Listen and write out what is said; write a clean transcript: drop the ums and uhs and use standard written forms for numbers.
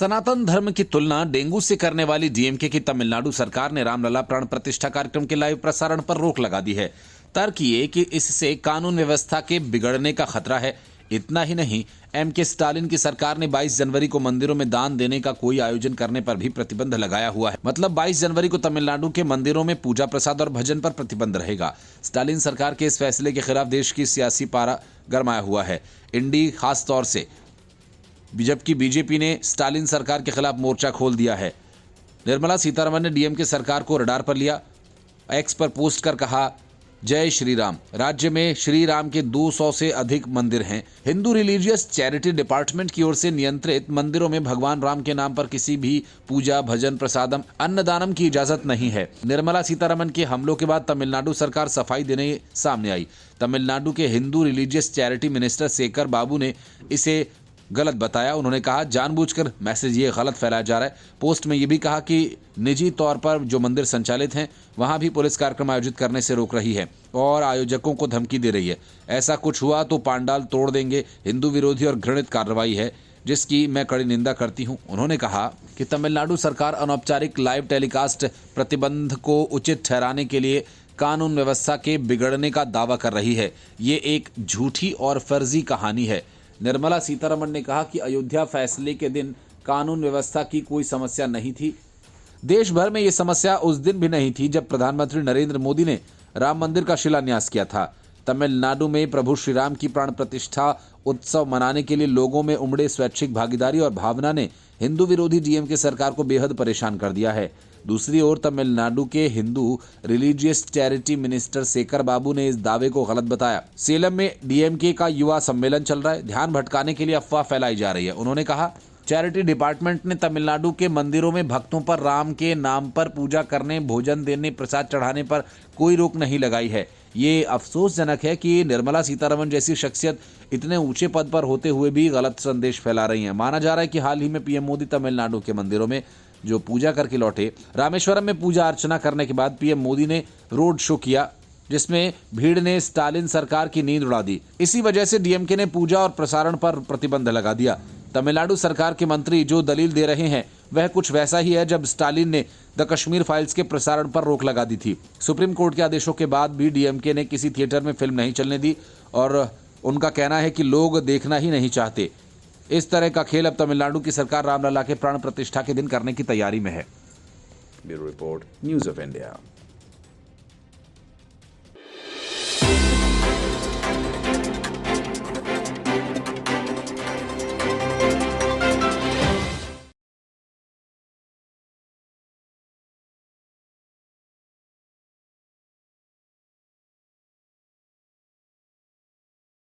सनातन धर्म की तुलना डेंगू से करने वाली डीएमके की तमिलनाडु सरकार ने रामलला प्राण प्रतिष्ठा कार्यक्रम के लाइव प्रसारण पर रोक लगा दी है। तर्क ये कि इससे कानून व्यवस्था के बिगड़ने का खतरा है। इतना ही नहीं, एमके स्टालिन की सरकार ने 22 जनवरी को मंदिरों में दान देने का कोई आयोजन करने पर भी प्रतिबंध लगाया हुआ है। मतलब 22 जनवरी को तमिलनाडु के मंदिरों में पूजा प्रसाद और भजन पर प्रतिबंध रहेगा। स्टालिन सरकार के इस फैसले के खिलाफ देश की सियासी पारा गरमाया हुआ है। इंडी खास तौर से, जबकि बीजेपी ने स्टालिन सरकार के खिलाफ मोर्चा खोल दिया है। निर्मला सीतारमण ने डीएमके सरकार को रडार पर लिया। एक्स पर पोस्ट कर कहा, जय श्री राम। राज्य में श्री राम के 200 से अधिक मंदिर हैं। हिंदू रिलीजियस चैरिटी डिपार्टमेंट की ओर से नियंत्रित मंदिरों में भगवान राम के नाम पर किसी भी पूजा, भजन, प्रसादम, अन्नदानम की इजाजत नहीं है। निर्मला सीतारमण के हमलों के बाद तमिलनाडु सरकार सफाई देने सामने आई। तमिलनाडु के Hindu religious charity minister Shekhar बाबू ने इसे गलत बताया। उन्होंने कहा, जानबूझकर मैसेज ये गलत फैलाया जा रहा है। पोस्ट में ये भी कहा कि निजी तौर पर जो मंदिर संचालित हैं वहां भी पुलिस कार्यक्रम आयोजित करने से रोक रही है और आयोजकों को धमकी दे रही है। ऐसा कुछ हुआ तो पांडाल तोड़ देंगे। हिंदू विरोधी और घृणित कार्रवाई है जिसकी मैं कड़ी निंदा करती हूं। उन्होंने कहा कि तमिलनाडु सरकार अनौपचारिक लाइव टेलीकास्ट प्रतिबंध को उचित ठहराने के लिए कानून व्यवस्था के बिगड़ने का दावा कर रही है। ये एक झूठी और फर्जी कहानी है। निर्मला सीतारमण ने कहा कि अयोध्या फैसले के दिन कानून व्यवस्था की कोई समस्या नहीं थी। देश भर में ये समस्या उस दिन भी नहीं थी जब प्रधानमंत्री नरेंद्र मोदी ने राम मंदिर का शिलान्यास किया था। तमिलनाडु में प्रभु श्री राम की प्राण प्रतिष्ठा उत्सव मनाने के लिए लोगों में उमड़े स्वैच्छिक भागीदारी और भावना ने हिंदू विरोधी डीएमके सरकार को बेहद परेशान कर दिया है। दूसरी ओर तमिलनाडु के Hindu religious charity minister Shekhar बाबू ने इस दावे को गलत बताया। सेलम में डीएमके का युवा सम्मेलन चल रहा है। ध्यान भटकाने के लिए अफवाह फैलाई जा रही है। उन्होंने कहा, चैरिटी डिपार्टमेंट ने तमिलनाडु के मंदिरों में भक्तों पर राम के नाम पर पूजा करने, भोजन देने, प्रसाद चढ़ाने पर कोई रोक नहीं लगाई है। ये अफसोसजनक है कि निर्मला सीतारमण जैसी शख्सियत इतने ऊंचे पद पर होते हुए भी गलत संदेश फैला रही हैं। माना जा रहा है कि हाल ही में पीएम मोदी तमिलनाडु के मंदिरों में जो पूजा करके लौटे। रामेश्वरम में पूजा अर्चना करने के बाद पीएम मोदी ने रोड शो किया जिसमें भीड़ ने स्टालिन सरकार की नींद उड़ा दी। इसी वजह से डीएमके ने पूजा और प्रसारण पर प्रतिबंध लगा दिया। तमिलनाडु सरकार के मंत्री जो दलील दे रहे हैं वह कुछ वैसा ही है जब स्टालिन ने द कश्मीर फाइल्स के प्रसारण पर रोक लगा दी थी। सुप्रीम कोर्ट के आदेशों के बाद भी डीएमके ने किसी थिएटर में फिल्म नहीं चलने दी और उनका कहना है कि लोग देखना ही नहीं चाहते। इस तरह का खेल अब तमिलनाडु की सरकार रामलला के प्राण प्रतिष्ठा के दिन करने की तैयारी में है। Bureau report, news of India.